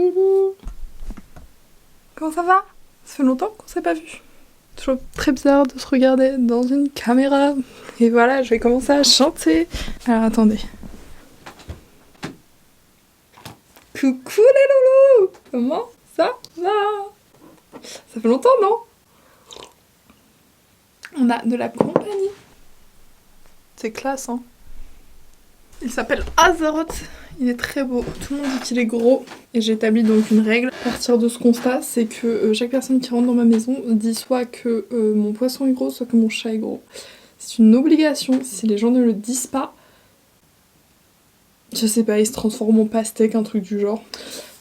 loulou. Comment ça va? Ça fait longtemps qu'on s'est pas vu. Toujours très bizarre de se regarder dans une caméra. Et voilà, je vais commencer à chanter. Alors attendez. Coucou les loulous! Comment ça va? Ça fait longtemps, non? On a de la compagnie. C'est classe, hein? Il s'appelle Azeroth. Il est très beau. Tout le monde dit qu'il est gros. Et j'ai établi donc une règle. À partir de ce constat, c'est que chaque personne qui rentre dans ma maison dit soit que mon poisson est gros, soit que mon chat est gros. C'est une obligation. Si les gens ne le disent pas, je sais pas, ils se transforment en pastèque, un truc du genre.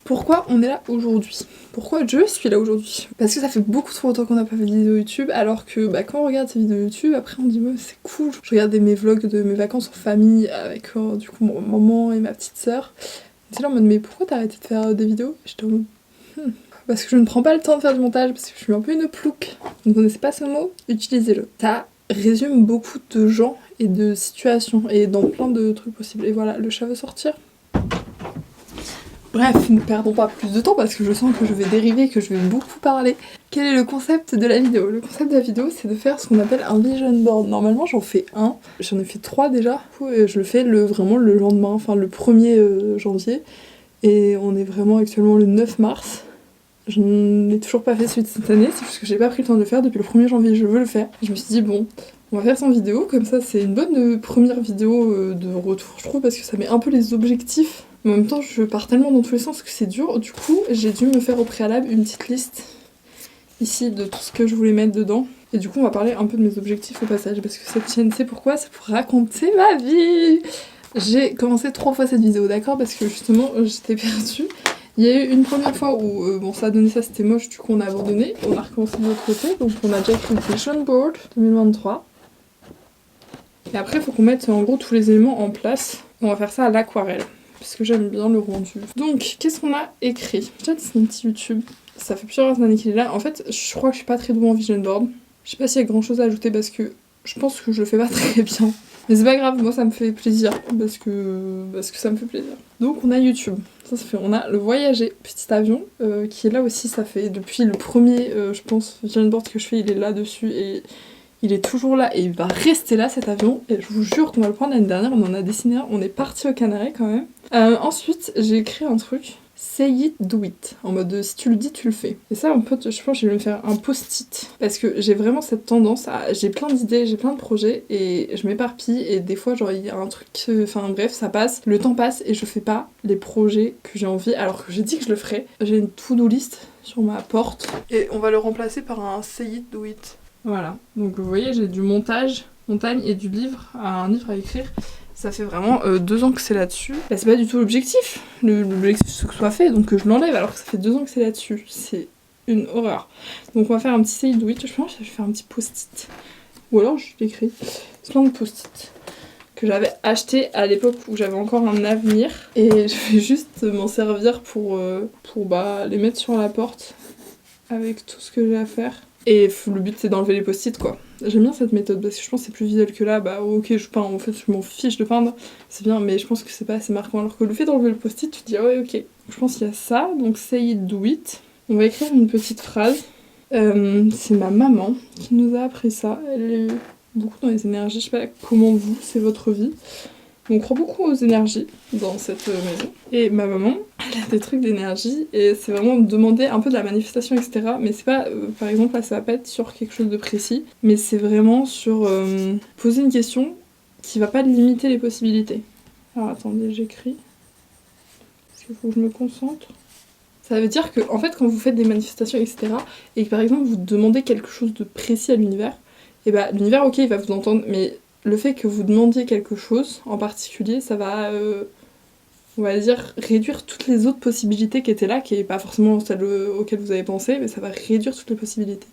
Pourquoi on est là aujourd'hui? Pourquoi je suis là aujourd'hui? Parce que ça fait beaucoup trop longtemps qu'on n'a pas fait de vidéo YouTube, alors que quand on regarde ces vidéos YouTube, après on dit ouais c'est cool. Je regardais mes vlogs de mes vacances en famille avec du coup mon maman et ma petite sœur. J'étais là en mode mais pourquoi t'as arrêté de faire des vidéos? J'étais en mode parce que je ne prends pas le temps de faire du montage, parce que je suis un peu une plouque. Vous ne connaissez pas ce mot? Utilisez-le. Ça résume beaucoup de gens et de situations et dans plein de trucs possibles. Et voilà, le chat veut sortir. Bref, ne perdons pas plus de temps parce que je sens que je vais dériver, que je vais beaucoup parler. Quel est le concept de la vidéo? Le concept de la vidéo, c'est de faire ce qu'on appelle un vision board. Normalement, j'en fais un. J'en ai fait 3 déjà. Je le fais vraiment le lendemain, enfin le 1er janvier. Et on est vraiment actuellement le 9 mars. Je n'ai toujours pas fait celui de cette année, c'est parce que j'ai pas pris le temps de le faire. Depuis le 1er janvier, je veux le faire. Je me suis dit, bon, on va faire sans vidéo, comme ça c'est une bonne première vidéo de retour, je trouve, parce que ça met un peu les objectifs. Mais en même temps, je pars tellement dans tous les sens que c'est dur. Du coup, j'ai dû me faire au préalable une petite liste ici de tout ce que je voulais mettre dedans. Et du coup, on va parler un peu de mes objectifs au passage, parce que cette chaîne, c'est pourquoi? C'est pour raconter ma vie. J'ai commencé 3 fois cette vidéo, d'accord? Parce que justement, j'étais perdue. Il y a eu une première fois où bon ça a donné ça, c'était moche, du coup on a abandonné. On a recommencé de l'autre côté, donc on a déjà écrit le vision board 2023. Et après il faut qu'on mette en gros tous les éléments en place. On va faire ça à l'aquarelle, parce que j'aime bien le rendu. Donc qu'est-ce qu'on a écrit? Déjà c'est un petit YouTube, ça fait plusieurs années qu'il est là. En fait je crois que je suis pas très douée en vision board. Je sais pas s'il y a grand chose à ajouter parce que je pense que je le fais pas très bien. Mais c'est pas grave, moi ça me fait plaisir, parce que ça me fait plaisir. Donc on a YouTube, on a le voyager, petit avion, qui est là aussi, ça fait depuis le premier, je pense, vision board que je fais, il est là dessus, et il est toujours là, et il va rester là cet avion, et je vous jure qu'on va le prendre. L'année dernière, on en a dessiné un, on est parti aux Canaries quand même. Ensuite, j'ai écrit un truc, say it, do it, en mode si tu le dis, tu le fais. Et ça, en fait, je pense que je vais me faire un post-it, parce que j'ai vraiment cette tendance à... J'ai plein d'idées, j'ai plein de projets, et je m'éparpille, et des fois, genre, il y a un truc... Enfin bref, ça passe, le temps passe, et je fais pas les projets que j'ai envie, alors que j'ai dit que je le ferais. J'ai une to-do list sur ma porte, et on va le remplacer par un say it, do it. Voilà, donc vous voyez, j'ai du montage, montagne, et du livre, un livre à écrire. Ça fait vraiment 2 ans que c'est là-dessus. Bah, c'est pas du tout l'objectif. L'objectif c'est que ce soit fait, donc je l'enlève alors que ça fait 2 ans que c'est là-dessus. C'est une horreur. Donc on va faire un petit say do it. Je pense que je vais faire un petit post-it. Ou alors je l'écris. C'est plein de post-it que j'avais acheté à l'époque où j'avais encore un avenir. Et je vais juste m'en servir pour les mettre sur la porte avec tout ce que j'ai à faire. Et le but c'est d'enlever les post-it quoi. J'aime bien cette méthode parce que je pense que c'est plus visuel que là. Bah ok je peins, en fait je m'en fiche de peindre, c'est bien, mais je pense que c'est pas assez marquant. Alors que le fait d'enlever le post-it, tu te dis ah ouais ok. Je pense qu'il y a ça, donc say it, do it. On va écrire une petite phrase. C'est ma maman qui nous a appris ça. Elle est beaucoup dans les énergies, je sais pas comment vous, c'est votre vie. On croit beaucoup aux énergies dans cette maison. Et ma maman, elle a des trucs d'énergie et c'est vraiment demander un peu de la manifestation, etc. Mais c'est pas, par exemple, là ça va pas être sur quelque chose de précis, mais c'est vraiment sur poser une question qui va pas limiter les possibilités. Alors attendez, j'écris. Parce qu'il faut que je me concentre. Ça veut dire que, en fait, quand vous faites des manifestations, etc., et que par exemple vous demandez quelque chose de précis à l'univers, et bah l'univers, ok, il va vous entendre, mais le fait que vous demandiez quelque chose en particulier, ça va, on va dire, réduire toutes les autres possibilités qui étaient là, qui n'est pas forcément celle auquel vous avez pensé, mais ça va réduire toutes les possibilités.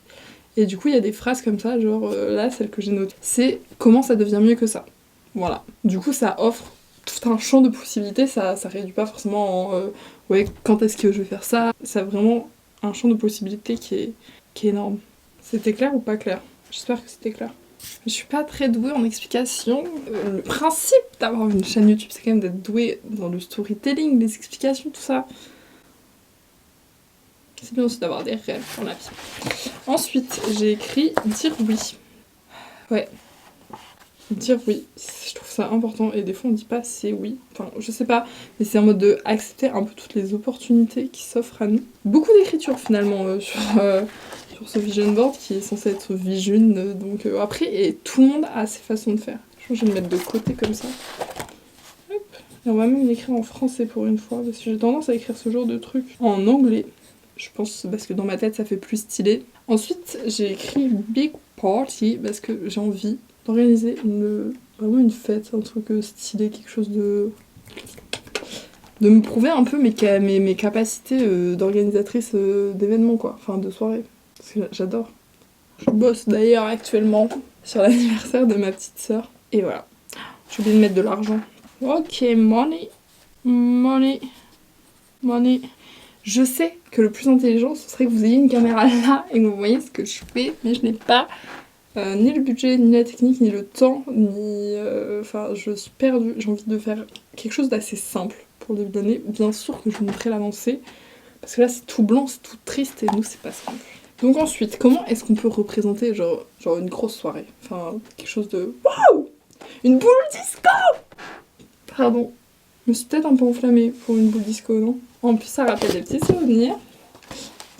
Et du coup, il y a des phrases comme ça, genre là, celle que j'ai notée, c'est « comment ça devient mieux que ça ?» Voilà. Du coup, ça offre tout un champ de possibilités, ça réduit pas forcément en ouais, quand est-ce que je vais faire ça. Ça a vraiment un champ de possibilités qui est énorme. C'était clair ou pas clair? J'espère que c'était clair. Je suis pas très douée en explication. Le principe d'avoir une chaîne YouTube, c'est quand même d'être douée dans le storytelling, les explications, tout ça. C'est bien aussi d'avoir des rêves dans la vie. Ensuite, j'ai écrit dire oui. Ouais. Dire oui, je trouve ça important et des fois on dit pas c'est oui, enfin je sais pas, mais c'est en mode de accepter un peu toutes les opportunités qui s'offrent à nous. Beaucoup d'écriture finalement sur ce vision board qui est censé être vision, donc après et tout le monde a ses façons de faire. Je pense que je vais me mettre de côté comme ça. Hop. Et on va même l'écrire en français pour une fois parce que j'ai tendance à écrire ce genre de trucs en anglais. Je pense parce que dans ma tête ça fait plus stylé. Ensuite j'ai écrit big party parce que j'ai envie d'organiser vraiment une fête, un truc stylé, quelque chose de me prouver un peu mes capacités d'organisatrice d'événements quoi, enfin de soirée, parce que j'adore. Je bosse d'ailleurs actuellement sur l'anniversaire de ma petite sœur, et voilà, j'ai oublié de mettre de l'argent. Ok, money. Je sais que le plus intelligent ce serait que vous ayez une caméra là et que vous voyez ce que je fais, mais je n'ai pas ni le budget, ni la technique, ni le temps, ni... Enfin, je suis perdue. J'ai envie de faire quelque chose d'assez simple pour le début d'année. Bien sûr que je vous montrerai l'avancée, parce que là, c'est tout blanc, c'est tout triste, et nous, c'est pas simple. Donc ensuite, comment est-ce qu'on peut représenter genre une grosse soirée? Enfin, quelque chose de... Waouh! Une boule disco! Pardon. Je me suis peut-être un peu enflammée pour une boule disco, non? En plus, ça rappelle des petits souvenirs.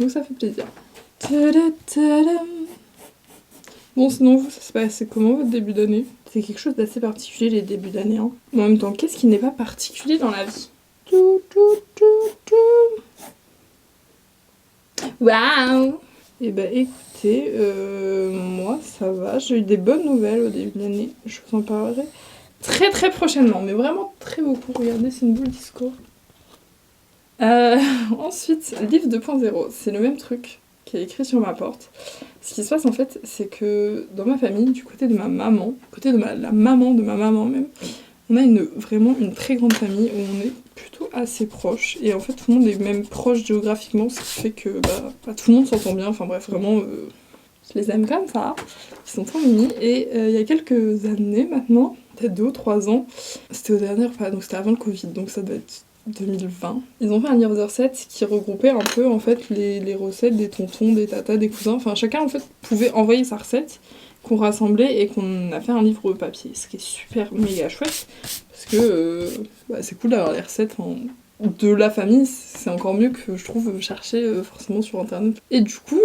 Donc ça fait plaisir. Tadadadam. Bon, sinon, vous, ça se passe comment votre début d'année? C'est quelque chose d'assez particulier, les débuts d'année. Hein. Mais en même temps, qu'est-ce qui n'est pas particulier dans la vie? Waouh! Eh ben, écoutez, moi, ça va. J'ai eu des bonnes nouvelles au début de l'année. Je vous en parlerai très très prochainement, mais vraiment très beaucoup. Regardez, c'est une boule disco. Ensuite, livre 2.0, c'est le même truc qui est écrit sur ma porte. Ce qui se passe en fait, c'est que dans ma famille, du côté de ma maman, la maman de ma maman même, on a vraiment une très grande famille où on est plutôt assez proches. Et en fait, tout le monde est même proche géographiquement, ce qui fait que tout le monde s'entend bien. Enfin bref, vraiment, je les aime comme ça. Ils sont trop mimis. Et il y a quelques années maintenant, peut-être 2 ou 3 ans, c'était aux dernières, donc c'était avant le Covid, donc ça doit être 2020. Ils ont fait un livre de recettes qui regroupait un peu en fait les recettes des tontons, des tatas, des cousins. Enfin, chacun en fait pouvait envoyer sa recette qu'on rassemblait et qu'on a fait un livre papier. Ce qui est super méga chouette parce que c'est cool d'avoir les recettes de la famille. C'est encore mieux que je trouve chercher forcément sur internet. Et du coup,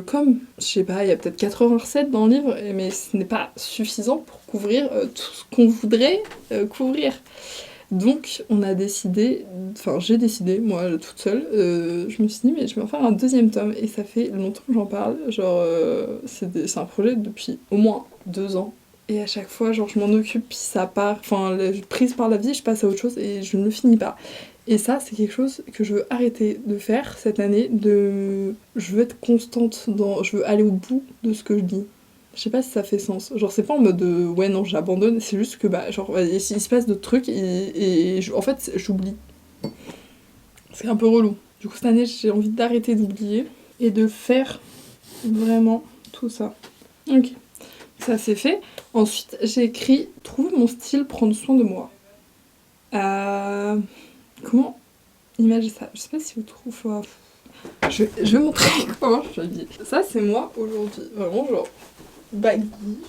comme je sais pas, il y a peut-être 80 recettes dans le livre, mais ce n'est pas suffisant pour couvrir tout ce qu'on voudrait couvrir. Donc on a décidé, enfin j'ai décidé, moi toute seule, je me suis dit mais je vais en faire un 2e tome et ça fait longtemps que j'en parle, genre c'est un projet depuis au moins 2 ans et à chaque fois genre je m'en occupe puis ça part, enfin prise par la vie je passe à autre chose et je ne le finis pas. Et ça c'est quelque chose que je veux arrêter de faire cette année, je veux être constante je veux aller au bout de ce que je dis. Je sais pas si ça fait sens. Genre, c'est pas en mode ouais, non, j'abandonne, c'est juste que il se passe d'autres trucs en fait, j'oublie. C'est un peu relou. Du coup, cette année, j'ai envie d'arrêter d'oublier et de faire vraiment tout ça. Ok. Ça, c'est fait. Ensuite, j'ai écrit trouver mon style, prendre soin de moi. Comment imaginer ça? Je sais pas si vous trouvez. Je vais montrer comment je le dis. Ça, c'est moi aujourd'hui. Vraiment, genre. Baggy,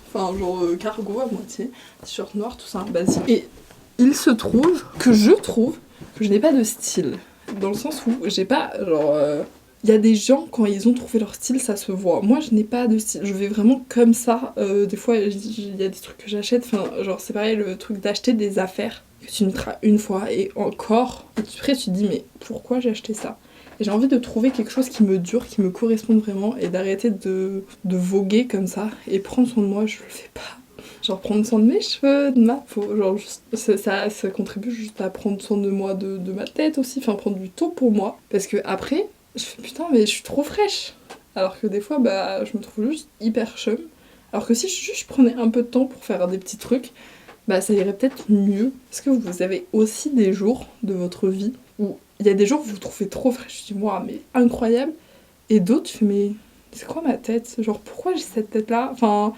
enfin genre cargo à moitié, t-shirt noir, tout ça, basique. Et il se trouve que je n'ai pas de style. Dans le sens où j'ai pas, genre... Il y a des gens, quand ils ont trouvé leur style, ça se voit. Moi, je n'ai pas de style. Je vais vraiment comme ça. Des fois, il y a des trucs que j'achète. Enfin, genre, c'est pareil, le truc d'acheter des affaires que tu mettras une fois et encore. Et après, tu te dis, mais pourquoi j'ai acheté ça? Et j'ai envie de trouver quelque chose qui me dure, qui me corresponde vraiment et d'arrêter de voguer comme ça et prendre soin de moi, je le fais pas. Genre prendre soin de mes cheveux, de ma peau, genre juste, ça contribue juste à prendre soin de moi, de ma tête aussi, enfin prendre du temps pour moi. Parce que après, je fais putain mais je suis trop fraîche. Alors que des fois, je me trouve juste hyper chum. Alors que si je prenais un peu de temps pour faire des petits trucs, ça irait peut-être mieux. Est-ce que vous avez aussi des jours de votre vie où il y a des jours où vous vous trouvez trop fraîche, je dis moi mais incroyable, et d'autres je fais mais c'est quoi ma tête, genre pourquoi j'ai cette tête là, enfin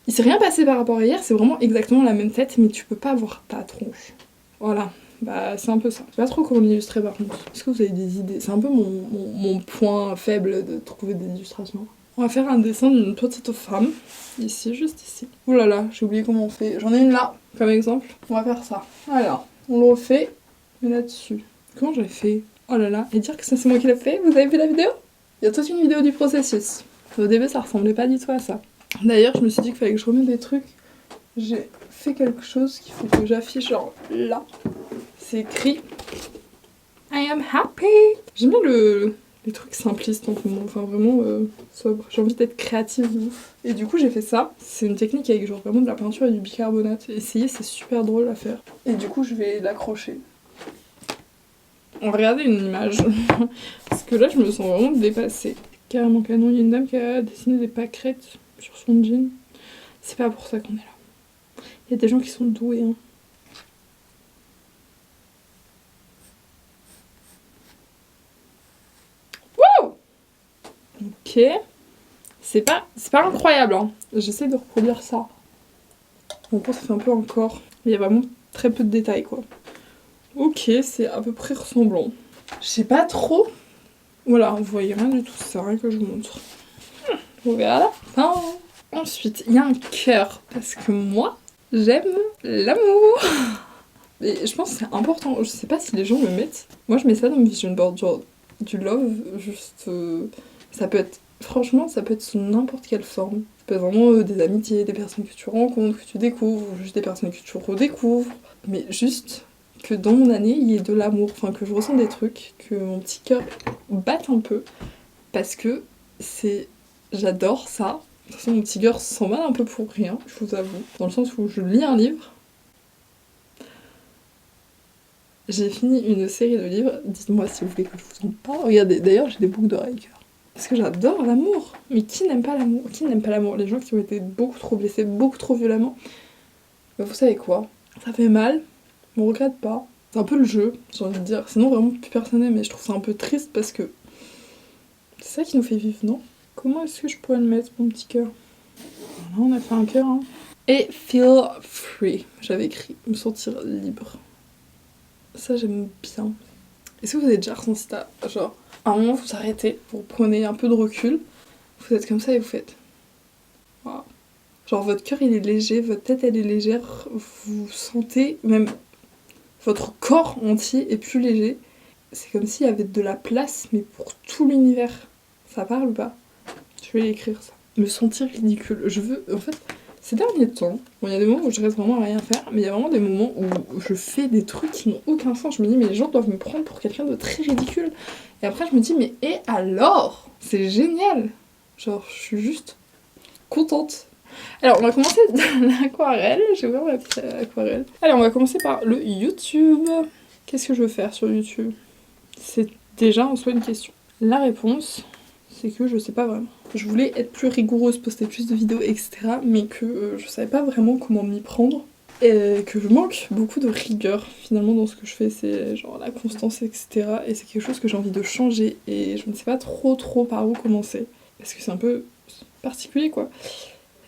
il s'est rien passé par rapport à hier, c'est vraiment exactement la même tête mais tu peux pas voir ta tronche, voilà, Bah c'est un peu ça. Je sais pas trop comment l'illustrer par contre. Est-ce que vous avez des idées? C'est un peu mon point faible de trouver des illustrations. On va faire un dessin d'une petite femme. Ici, juste ici. Ouh là là, j'ai oublié comment on fait. J'en ai une là, comme exemple. On va faire ça. Alors, on le refait, mais là-dessus. Comment j'ai fait? Oh là là, et dire que ça c'est moi qui l'ai fait? Vous avez vu la vidéo? Il y a toute une vidéo du processus. Au début, ça ressemblait pas du tout à ça. D'ailleurs, je me suis dit qu'il fallait que je remette des trucs. J'ai fait quelque chose qu'il faut que j'affiche genre là. C'est écrit I am happy. J'aime bien les trucs simplistes en ce moment, enfin vraiment sobre. J'ai envie d'être créative de ouf. Et du coup j'ai fait ça. C'est une technique avec genre vraiment de la peinture et du bicarbonate. Essayez, c'est super drôle à faire. Et du coup je vais l'accrocher. On va regarder une image. Parce que là je me sens vraiment dépassée. Carrément canon, il y a une dame qui a dessiné des pâquerettes sur son jean. C'est pas pour ça qu'on est là. Il y a des gens qui sont doués hein. Ok, c'est pas incroyable, hein. J'essaie de reproduire ça. En gros, ça fait un peu un corps. Il y a vraiment très peu de détails, quoi. Ok, c'est à peu près ressemblant. Je sais pas trop. Voilà, vous voyez rien du tout, c'est rien que je vous montre. Voilà. Ensuite, il y a un cœur. Parce que moi, j'aime l'amour. Et je pense que c'est important. Je sais pas si les gens le mettent. Moi, je mets ça dans mes vision board, genre du love, juste... Ça peut être, franchement, ça peut être sous n'importe quelle forme. Ça peut être vraiment des amitiés, des personnes que tu rencontres, que tu découvres, ou juste des personnes que tu redécouvres. Mais juste que dans mon année, il y ait de l'amour, enfin que je ressens des trucs, que mon petit cœur batte un peu. Parce que c'est... J'adore ça. De toute façon, mon petit cœur s'en va un peu pour rien, je vous avoue. Dans le sens où je lis un livre. J'ai fini une série de livres. Dites-moi si vous voulez que je vous en parle. Regardez, d'ailleurs, j'ai des boucles d'oreilles. Parce que j'adore l'amour. Mais qui n'aime pas l'amour? Qui n'aime pas l'amour? Les gens qui ont été beaucoup trop blessés, beaucoup trop violemment. Mais vous savez quoi? Ça fait mal, mais on regrette pas. C'est un peu le jeu, j'ai envie de dire. Sinon, vraiment plus personnel, mais je trouve ça un peu triste parce que c'est ça qui nous fait vivre, non? Comment est-ce que je pourrais le mettre, mon petit cœur? Voilà, on a fait un cœur, hein. Et feel free. J'avais écrit me sentir libre. Ça, j'aime bien. Est-ce que vous avez déjà ressenti ça? Genre, à un moment, vous arrêtez, vous prenez un peu de recul, vous êtes comme ça et vous faites... Wow. Genre, votre cœur, il est léger, votre tête, elle est légère, vous sentez même... Votre corps entier est plus léger. C'est comme s'il y avait de la place, mais pour tout l'univers. Ça parle ou pas? Je vais l'écrire, ça. Me sentir ridicule. Je veux... En fait... Ces derniers temps, bon, il y a des moments où je reste vraiment à rien faire, mais il y a vraiment des moments où je fais des trucs qui n'ont aucun sens. Je me dis, mais les gens doivent me prendre pour quelqu'un de très ridicule. Et après, je me dis, mais et alors? C'est génial! Genre, je suis juste contente. Alors, on va commencer dans l'aquarelle. J'ai ouvert ma petite aquarelle. Allez, on va commencer par le YouTube. Qu'est-ce que je veux faire sur YouTube? C'est déjà en soi une question. La réponse, c'est que je sais pas vraiment. Je voulais être plus rigoureuse, poster plus de vidéos, etc. Mais que je savais pas vraiment comment m'y prendre. Et que je manque beaucoup de rigueur finalement dans ce que je fais. C'est genre la constance, etc. Et c'est quelque chose que j'ai envie de changer. Et je ne sais pas trop par où commencer. Parce que c'est un peu particulier quoi.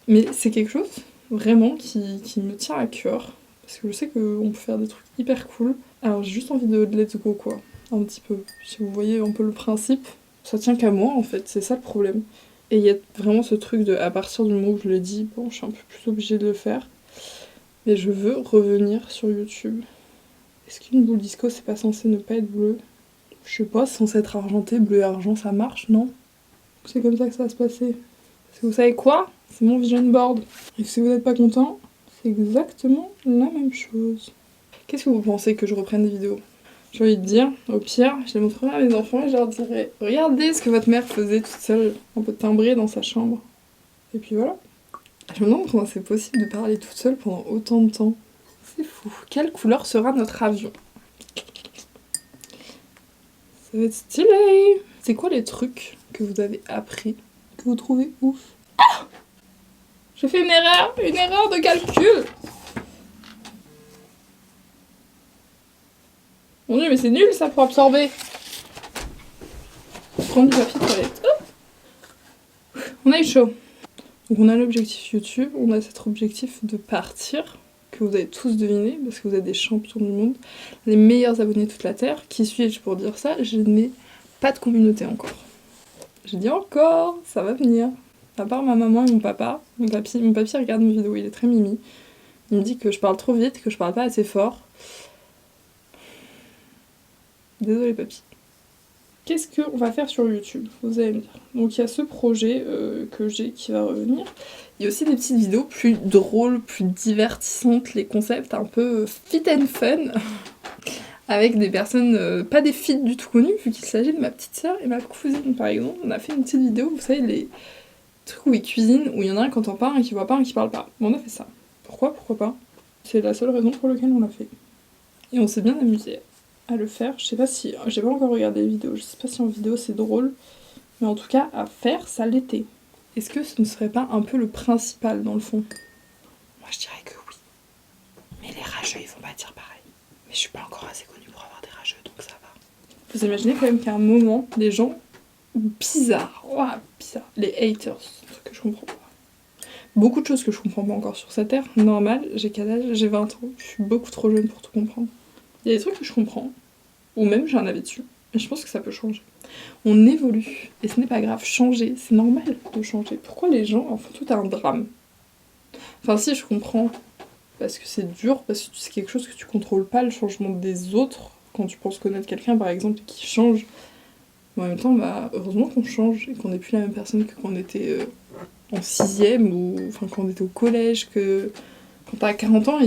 Mais c'est quelque chose vraiment qui me tient à cœur. Parce que je sais qu'on peut faire des trucs hyper cool. Alors j'ai juste envie de let's go quoi. Un petit peu. Si vous voyez un peu le principe. Ça tient qu'à moi en fait, c'est ça le problème. Et il y a vraiment ce truc de, à partir du moment où je le dis, bon, je suis un peu plus obligée de le faire. Mais je veux revenir sur YouTube. Est-ce qu'une boule disco, c'est pas censé ne pas être bleue? Je sais pas, c'est censé être argenté, bleu et argent, ça marche, non? C'est comme ça que ça va se passer. Parce que vous savez quoi? C'est mon vision board. Et si vous n'êtes pas content, c'est exactement la même chose. Qu'est-ce que vous pensez que je reprenne des vidéos? J'ai envie de dire, au pire, je les montrerai à mes enfants et je leur dirai « Regardez ce que votre mère faisait toute seule, un peu timbrée dans sa chambre. » Et puis voilà. Je me demande comment c'est possible de parler toute seule pendant autant de temps. C'est fou. Quelle couleur sera notre avion? Ça va être stylé. C'est quoi les trucs que vous avez appris, que vous trouvez ouf? Ah! J'ai fait une erreur de calcul. Mon dieu, mais c'est nul ça pour absorber. Prendre du papier toilette. Oh, on a eu chaud. Donc on a l'objectif YouTube, on a cet objectif de partir, que vous avez tous deviné, parce que vous êtes des champions du monde, les meilleurs abonnés de toute la Terre. Qui suis-je pour dire ça? Je n'ai pas de communauté encore. J'ai dit encore, ça va venir. À part ma maman et mon papa, mon papy regarde mes vidéos, il est très mimi. Il me dit que je parle trop vite, que je parle pas assez fort. Désolée papy. Qu'est-ce qu'on va faire sur YouTube? Vous allez me dire. Donc il y a ce projet que j'ai qui va revenir. Il y a aussi des petites vidéos plus drôles, plus divertissantes, les concepts un peu fit and fun. Avec des personnes, pas des filles du tout connues, vu qu'il s'agit de ma petite sœur et ma cousine par exemple. On a fait une petite vidéo, vous savez, les trucs où ils cuisinent, où il y en a un qui entend pas, un qui voit pas, un qui parle pas. Bon, on a fait ça. Pourquoi pas? C'est la seule raison pour laquelle on l'a fait. Et on s'est bien amusé à le faire. Je sais pas si... J'ai pas encore regardé les vidéos, je sais pas si en vidéo c'est drôle, mais en tout cas, à faire, ça l'était. Est-ce que ce ne serait pas un peu le principal dans le fond? Moi je dirais que oui. Mais les rageux, ils vont pas dire pareil. Mais je suis pas encore assez connue pour avoir des rageux, donc ça va. Vous imaginez quand même qu'à un moment, les gens bizarres, bizarres, les haters, c'est un truc que je comprends pas. Beaucoup de choses que je comprends pas encore sur cette terre, normal, j'ai quel âge? J'ai 20 ans, je suis beaucoup trop jeune pour tout comprendre. Il y a des trucs que je comprends, ou même j'ai un avis dessus, mais je pense que ça peut changer. On évolue, et ce n'est pas grave, changer, c'est normal de changer. Pourquoi les gens en font tout un drame? Enfin si, je comprends, parce que c'est dur, parce que c'est quelque chose que tu contrôles pas, le changement des autres, quand tu penses connaître quelqu'un par exemple qui change. Mais en même temps, heureusement qu'on change et qu'on n'est plus la même personne que quand on était en 6ème ou enfin quand on était au collège, que quand t'as 40 ans,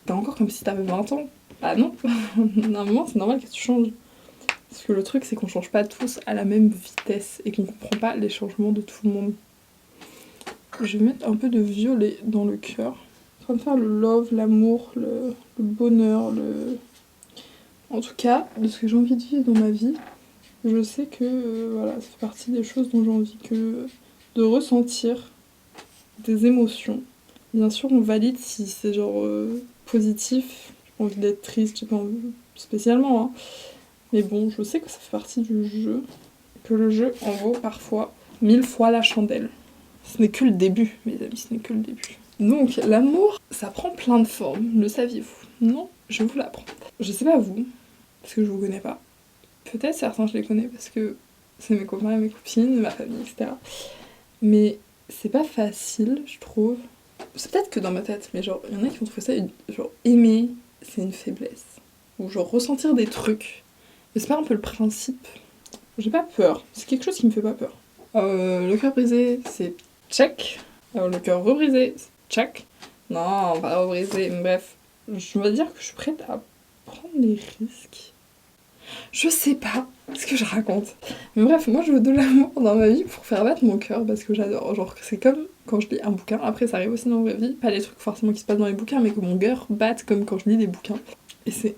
t'es encore comme si t'avais 20 ans. Bah non, à un moment c'est normal que tu changes. Parce que le truc c'est qu'on change pas tous à la même vitesse et qu'on comprend pas les changements de tout le monde. Je vais mettre un peu de violet dans le cœur. En train de faire le love, l'amour, le bonheur, En tout cas, de ce que j'ai envie de vivre dans ma vie, je sais que voilà, ça fait partie des choses dont j'ai envie de ressentir des émotions. Bien sûr, on valide si c'est genre positif. J'ai pas envie d'être triste, j'ai pas envie spécialement, hein. Mais bon, je sais que ça fait partie du jeu, que le jeu en vaut parfois 1000 fois la chandelle. Ce n'est que le début, mes amis, ce n'est que le début. Donc, l'amour, ça prend plein de formes, le saviez-vous? Non, je vous l'apprends. Je sais pas vous, parce que je vous connais pas. Peut-être certains je les connais parce que c'est mes copains et mes copines, ma famille, etc. Mais c'est pas facile, je trouve. C'est peut-être que dans ma tête, mais genre, il y en a qui vont trouver ça, genre, aimer, c'est une faiblesse. Ou genre, ressentir des trucs. Mais c'est pas un peu le principe? J'ai pas peur, c'est quelque chose qui me fait pas peur. Le cœur brisé, c'est check. Le cœur rebrisé, c'est check. Non, pas rebrisé, bref. Je vais dire que je suis prête à prendre des risques. Je sais pas ce que je raconte. Mais bref, moi je veux de l'amour dans ma vie pour faire battre mon cœur parce que j'adore. Genre, c'est comme quand je lis un bouquin. Après, ça arrive aussi dans la vraie vie. Pas les trucs forcément qui se passent dans les bouquins, mais que mon cœur batte comme quand je lis des bouquins. Et c'est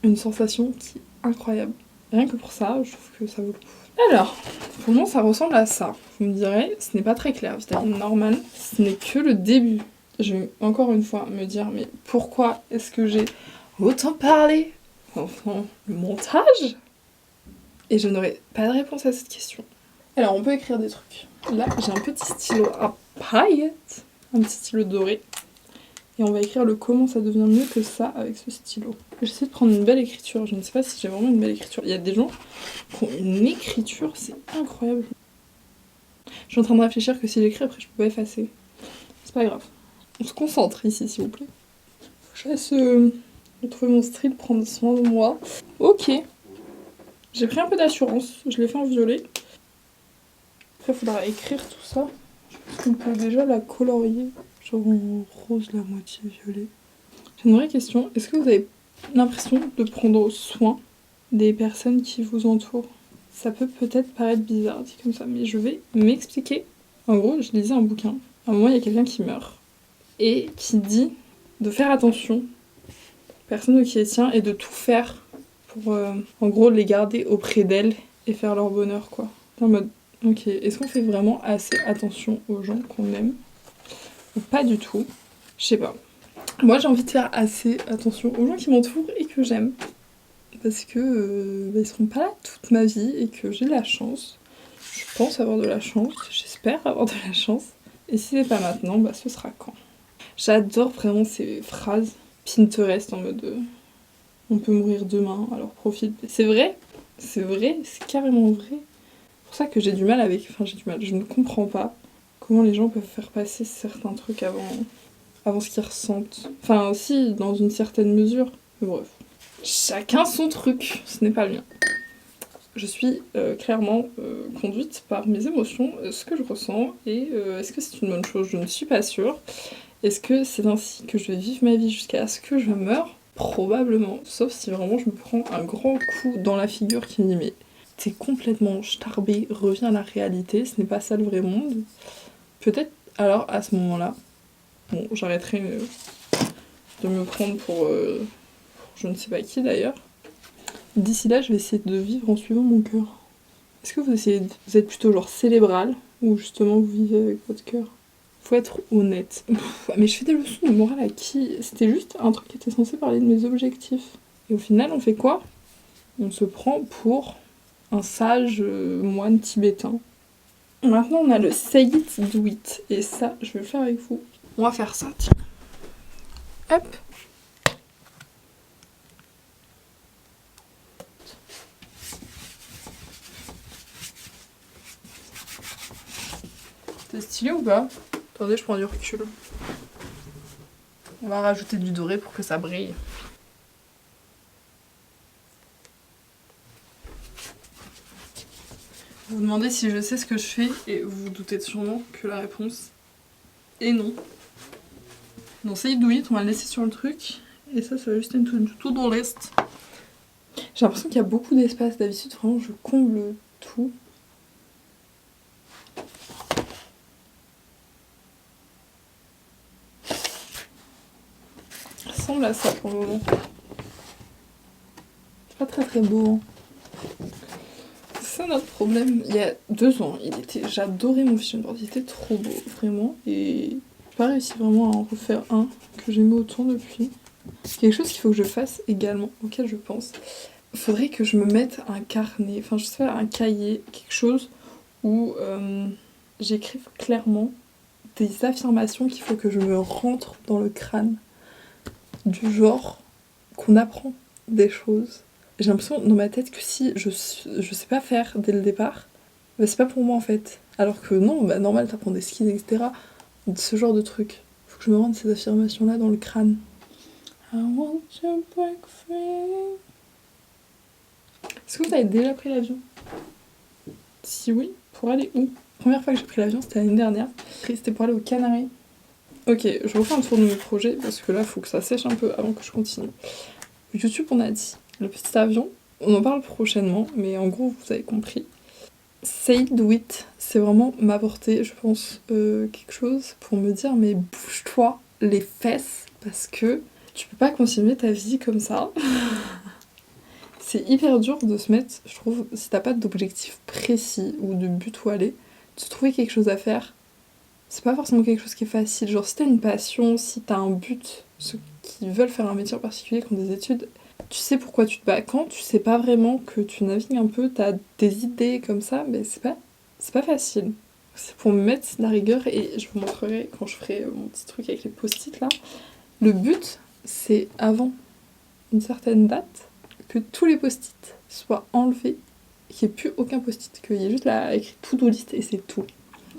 une sensation qui est incroyable. Rien que pour ça, je trouve que ça vaut le coup. Alors, pour le moment, ça ressemble à ça. Vous me direz, ce n'est pas très clair. Vitamine normale, ce n'est que le début. Je vais encore une fois me dire, mais pourquoi est-ce que j'ai autant parlé? Enfin, le montage? Et je n'aurai pas de réponse à cette question. Alors, on peut écrire des trucs. Là, j'ai un petit stylo à paillettes, un petit stylo doré. Et on va écrire le comment ça devient mieux que ça avec ce stylo. J'essaie de prendre une belle écriture. Je ne sais pas si j'ai vraiment une belle écriture. Il y a des gens qui ont une écriture, c'est incroyable. Je suis en train de réfléchir que si j'écris, après je peux pas effacer. C'est pas grave. On se concentre ici, s'il vous plaît. Je laisse trouver mon style, prendre soin de moi. Ok. J'ai pris un peu d'assurance. Je l'ai fait en violet. Après, il faudra écrire tout ça. Je pense qu'on peut déjà la colorier. Genre en rose, la moitié violet. J'ai une vraie question. Est-ce que vous avez l'impression de prendre soin des personnes qui vous entourent? Ça peut peut-être paraître bizarre dit comme ça, mais je vais m'expliquer. En gros, je lisais un bouquin. À un moment, il y a quelqu'un qui meurt. Et qui dit de faire attention aux personnes qui les tient et de tout faire pour, en gros, les garder auprès d'elles et faire leur bonheur, quoi. En mode, ok, est-ce qu'on fait vraiment assez attention aux gens qu'on aime? Ou pas du tout? Je sais pas. Moi, j'ai envie de faire assez attention aux gens qui m'entourent et que j'aime. Parce que ils seront pas là toute ma vie et que j'ai de la chance. Je pense avoir de la chance, j'espère avoir de la chance. Et si c'est pas maintenant, ce sera quand? J'adore vraiment ces phrases Pinterest en mode on peut mourir demain, alors profite. C'est vrai, c'est carrément vrai. C'est pour ça que j'ai du mal avec. Enfin, j'ai du mal, je ne comprends pas comment les gens peuvent faire passer certains trucs avant ce qu'ils ressentent. Enfin, aussi, dans une certaine mesure. Mais bref. Chacun son truc, ce n'est pas le mien. Je suis clairement conduite par mes émotions, ce que je ressens, et est-ce que c'est une bonne chose? Je ne suis pas sûre. Est-ce que c'est ainsi que je vais vivre ma vie jusqu'à ce que je meure? Probablement, sauf si vraiment je me prends un grand coup dans la figure qui me dit mais t'es complètement starbé, reviens à la réalité, ce n'est pas ça le vrai monde. Peut-être alors à ce moment-là, bon j'arrêterai de me prendre pour je ne sais pas qui d'ailleurs. D'ici là, je vais essayer de vivre en suivant mon cœur. Est-ce que vous êtes plutôt genre cérébral ou justement vous vivez avec votre cœur? Faut être honnête. Mais je fais des leçons de morale à qui? C'était juste un truc qui était censé parler de mes objectifs. Et au final, on fait quoi? On se prend pour un sage moine tibétain. Maintenant, on a le say it, do it. Et ça, je vais le faire avec vous. On va faire ça, tiens. Hop. C'est stylé ou pas? Attendez, je prends du recul. On va rajouter du doré pour que ça brille. Vous vous demandez si je sais ce que je fais et vous vous doutez sûrement que la réponse est non. Non, c'est do it, on va le laisser sur le truc. Et ça va juste être tout dans l'est. J'ai l'impression qu'il y a beaucoup d'espace. D'habitude, vraiment, je comble tout. Ça ressemble à ça pour le moment. C'est pas très très beau. Hein. C'est ça notre problème. Il y a 2 ans, j'adorais mon vision board. Il était trop beau, vraiment. Et j'ai pas réussi vraiment à en refaire un que j'aimais autant depuis. Quelque chose qu'il faut que je fasse également, auquel je pense. Faudrait que je me mette un carnet, enfin je sais pas, un cahier, quelque chose où j'écrive clairement des affirmations qu'il faut que je me rentre dans le crâne. Du genre qu'on apprend des choses. J'ai l'impression dans ma tête que si je sais pas faire dès le départ, bah c'est pas pour moi en fait. Alors que non, bah normal t'apprends des skills, etc. Ce genre de trucs. Faut que je me rende ces affirmations là dans le crâne. I want to break free. Est-ce que vous avez déjà pris l'avion? Si oui, pour aller où? La première fois que j'ai pris l'avion, c'était l'année dernière. C'était pour aller aux Canaries. Ok, je refais un tour de mes projets parce que là, faut que ça sèche un peu avant que je continue. YouTube, on a dit. Le petit avion, on en parle prochainement, mais en gros, vous avez compris. Say do it, c'est vraiment m'apporter, je pense, quelque chose pour me dire mais bouge-toi les fesses parce que tu peux pas continuer ta vie comme ça. C'est hyper dur de se mettre, je trouve, si t'as pas d'objectif précis ou de but où aller, de trouver quelque chose à faire, c'est pas forcément quelque chose qui est facile. Genre si t'as une passion, si t'as un but, ceux qui veulent faire un métier en particulier, qui ont des études, tu sais pourquoi tu te bats. Quand tu sais pas vraiment, que tu navigues un peu, t'as des idées comme ça, mais c'est pas facile. C'est pour me mettre la rigueur et je vous montrerai quand je ferai mon petit truc avec les post-it là. Le but, c'est avant une certaine date, que tous les post-it soient enlevés, qu'il n'y ait plus aucun post-it, qu'il y ait juste là écrit to-do list et c'est tout.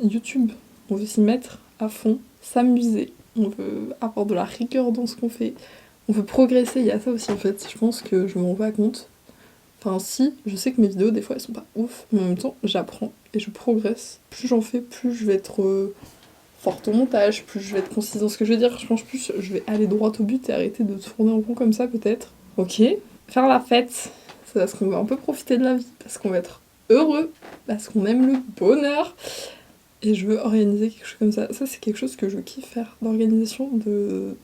YouTube, on veut s'y mettre à fond, s'amuser, on veut avoir de la rigueur dans ce qu'on fait, on veut progresser, il y a ça aussi en fait, je pense que je me rends pas compte. Enfin si, je sais que mes vidéos des fois elles sont pas ouf, mais en même temps j'apprends et je progresse. Plus j'en fais, plus je vais être forte au montage, plus je vais être concise dans ce que je vais dire, je pense plus je vais aller droit au but et arrêter de tourner en rond comme ça peut-être. Ok, faire la fête, c'est parce qu'on va un peu profiter de la vie, parce qu'on va être heureux, parce qu'on aime le bonheur. Et je veux organiser quelque chose comme ça. Ça, c'est quelque chose que je kiffe faire, d'organisation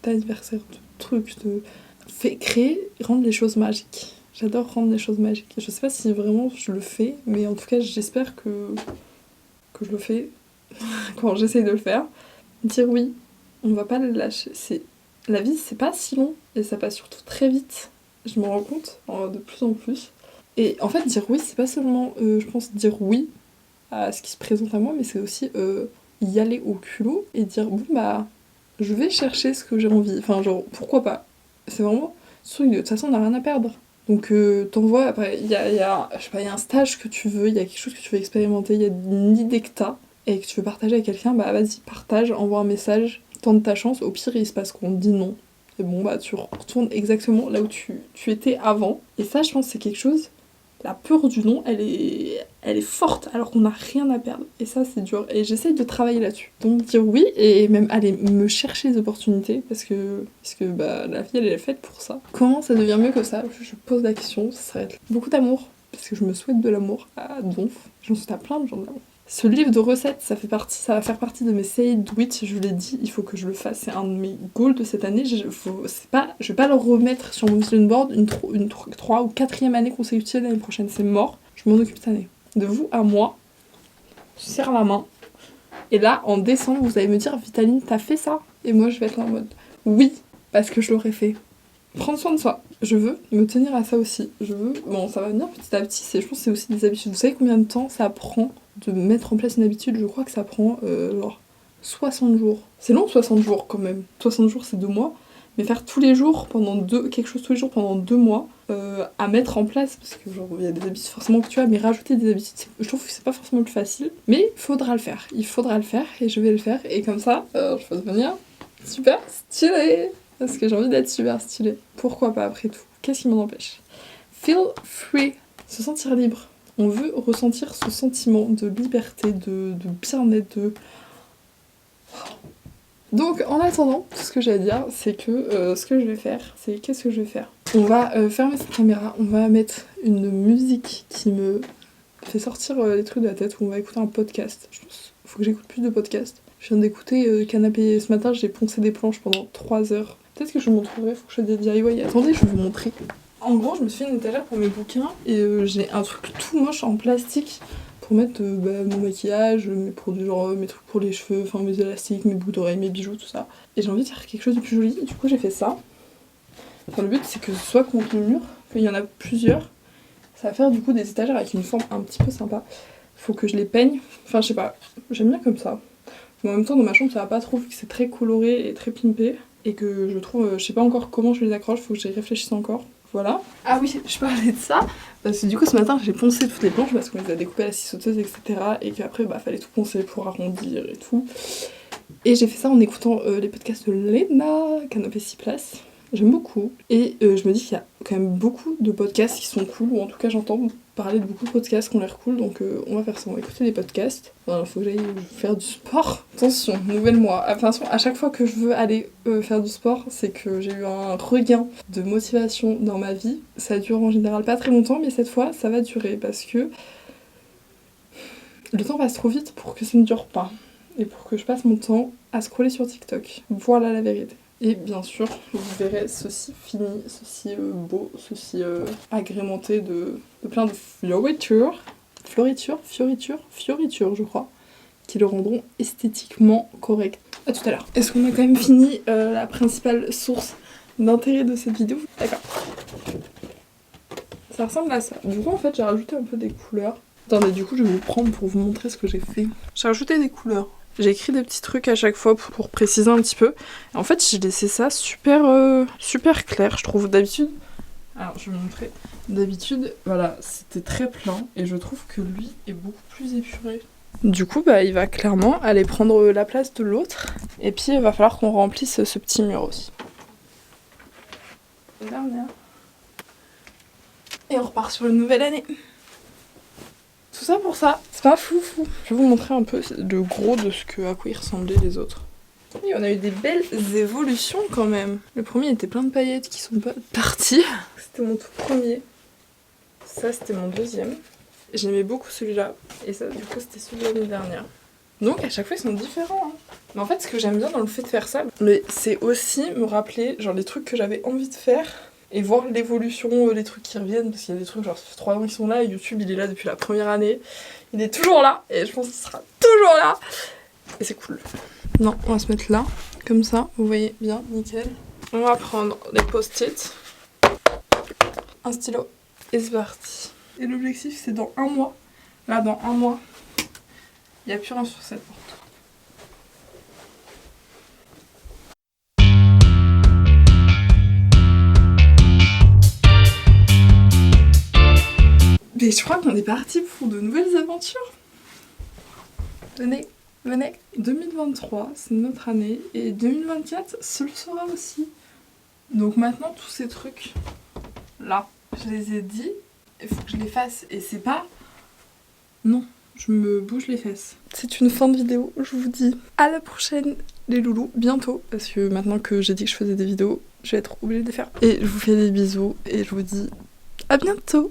d'anniversaire, de trucs, créer, rendre les choses magiques. J'adore rendre les choses magiques. Je sais pas si vraiment je le fais, mais en tout cas, j'espère que je le fais quand j'essaye de le faire. Dire oui, on va pas le lâcher. La vie, c'est pas si long, et ça passe surtout très vite. Je me rends compte de plus en plus. Et en fait, dire oui, c'est pas seulement, je pense, dire oui à ce qui se présente à moi, mais c'est aussi y aller au culot et dire bon bah je vais chercher ce que j'ai envie. Enfin genre pourquoi pas. C'est vraiment ce truc de toute façon on n'a rien à perdre. Donc t'envoies, après il y a, je sais pas, il y a un stage que tu veux, il y a quelque chose que tu veux expérimenter, il y a une idée que t'as et que tu veux partager avec quelqu'un, bah vas-y partage, envoie un message, tente ta chance, au pire il se passe qu'on te dit non. Et bon bah tu retournes exactement là où tu étais avant. Et ça je pense que c'est quelque chose, la peur du non elle est forte alors qu'on n'a rien à perdre. Et ça c'est dur. Et j'essaye de travailler là-dessus. Donc dire oui et même aller me chercher des opportunités parce que bah, la vie elle est faite pour ça. Comment ça devient mieux que ça? Je pose la question, ça serait beaucoup d'amour. Parce que je me souhaite de l'amour à donf. J'en souhaite à plein de gens de l'amour. Ce livre de recettes, ça va faire partie de mes Say Do It, je l'ai dit, il faut que je le fasse, c'est un de mes goals de cette année, je vais pas le remettre sur mon vision board une 3 ou 4e année consécutive l'année prochaine, c'est mort, je m'en occupe cette année. De vous à moi, je serre la main, et là, en décembre, vous allez me dire, Vitaline, t'as fait ça? Et moi, je vais être là en mode, oui, parce que je l'aurais fait. Prendre soin de soi. Je veux me tenir à ça aussi. Bon, ça va venir petit à petit, je pense que c'est aussi des habitudes. Vous savez combien de temps ça prend de mettre en place une habitude? Je crois que ça prend genre 60 jours. C'est long 60 jours quand même. 60 jours c'est 2 mois. Mais faire tous les jours quelque chose tous les jours pendant 2 mois à mettre en place, parce que genre il y a des habitudes forcément que tu as, mais rajouter des habitudes, je trouve que c'est pas forcément le plus facile. Mais il faudra le faire et je vais le faire. Et comme ça, je peux devenir super stylée. Parce que j'ai envie d'être super stylée. Pourquoi pas après tout? Qu'est-ce qui m'en empêche? Feel free. Se sentir libre. On veut ressentir ce sentiment de liberté, de bien-être, Donc en attendant, tout ce que j'ai à dire, c'est que ce que je vais faire, c'est qu'est-ce que je vais faire? On va fermer cette caméra, on va mettre une musique qui me fait sortir les trucs de la tête, ou on va écouter un podcast. Je pense faut que j'écoute plus de podcasts. Je viens d'écouter Canapé ce matin, j'ai poncé des planches pendant 3 heures. Peut-être que je vous montrerai, faut que je fasse des DIY. Attendez, je vais vous montrer. En gros, je me suis fait une étagère pour mes bouquins et j'ai un truc tout moche en plastique pour mettre mon maquillage, mes produits, genre mes trucs pour les cheveux, enfin mes élastiques, mes boucles d'oreilles, mes bijoux, tout ça. Et j'ai envie de faire quelque chose de plus joli, du coup j'ai fait ça. Enfin, le but c'est que ce soit contre le mur, qu'il y en a plusieurs. Ça va faire du coup des étagères avec une forme un petit peu sympa. Faut que je les peigne, enfin je sais pas, j'aime bien comme ça. Mais en même temps dans ma chambre ça va pas trop vu que c'est très coloré et très pimpé. Et que je trouve, je sais pas encore comment je les accroche, faut que j'y réfléchisse encore. Voilà. Ah oui, je parlais de ça, parce que du coup ce matin j'ai poncé toutes les planches parce qu'on les a découpées à la scie sauteuse, etc. Et qu'après fallait tout poncer pour arrondir et tout. Et j'ai fait ça en écoutant les podcasts de Lena, Canapé 6 places. J'aime beaucoup. Et je me dis qu'il y a quand même beaucoup de podcasts qui sont cool, ou en tout cas j'entends parler de beaucoup de podcasts qui ont l'air cool, donc on va faire ça, on va écouter des podcasts. Il faut que j'aille faire du sport. Attention, nouvelle moi. Attention, à chaque fois que je veux aller faire du sport, c'est que j'ai eu un regain de motivation dans ma vie. Ça dure en général pas très longtemps, mais cette fois ça va durer parce que le temps passe trop vite pour que ça ne dure pas. Et pour que je passe mon temps à scroller sur TikTok. Voilà la vérité. Et bien sûr, vous verrez ceci fini, ceci beau, ceci agrémenté de plein de fioritures, je crois, qui le rendront esthétiquement correct. A tout à l'heure. Est-ce qu'on a quand même fini la principale source d'intérêt de cette vidéo? D'accord. Ça ressemble à ça. Du coup, en fait, j'ai rajouté un peu des couleurs. Attendez, du coup, je vais vous prendre pour vous montrer ce que j'ai fait. J'ai rajouté des couleurs. J'ai écrit des petits trucs à chaque fois pour préciser un petit peu. Et en fait, j'ai laissé ça super clair, je trouve. D'habitude, alors je vais vous montrer. D'habitude, voilà, c'était très plein et je trouve que lui est beaucoup plus épuré. Du coup, il va clairement aller prendre la place de l'autre. Et puis, il va falloir qu'on remplisse ce petit mur aussi. Dernière. Et on repart sur une nouvelle année. Tout ça pour ça, c'est pas fou. Je vais vous montrer un peu le gros de à quoi ils ressemblaient les autres. Et on a eu des belles évolutions quand même. Le premier était plein de paillettes qui sont pas parties. C'était mon tout premier. Ça c'était mon deuxième. J'aimais beaucoup celui-là. Et ça du coup c'était celui de l'année dernière. Donc à chaque fois ils sont différents. Hein. Mais en fait ce que j'aime bien dans le fait de faire ça, c'est aussi me rappeler genre les trucs que j'avais envie de faire. Et voir l'évolution, les trucs qui reviennent, parce qu'il y a des trucs, genre ça fait 3 ans qu'ils sont là, et YouTube il est là depuis la première année, il est toujours là, et je pense qu'il sera toujours là, et c'est cool. Non, on va se mettre là, comme ça, vous voyez bien, nickel. On va prendre des post-it, un stylo, et c'est parti. Et l'objectif c'est dans 1 mois, là dans 1 mois, il n'y a plus rien sur cette porte. Mais je crois qu'on est parti pour de nouvelles aventures. Venez, venez. 2023, c'est notre année, et 2024, ce le sera aussi. Donc maintenant, tous ces trucs, là, je les ai dit, il faut que je les fasse, et c'est pas... Non, je me bouge les fesses. C'est une fin de vidéo, je vous dis à la prochaine, les loulous, bientôt, parce que maintenant que j'ai dit que je faisais des vidéos, je vais être obligée de les faire. Et je vous fais des bisous, et je vous dis à bientôt.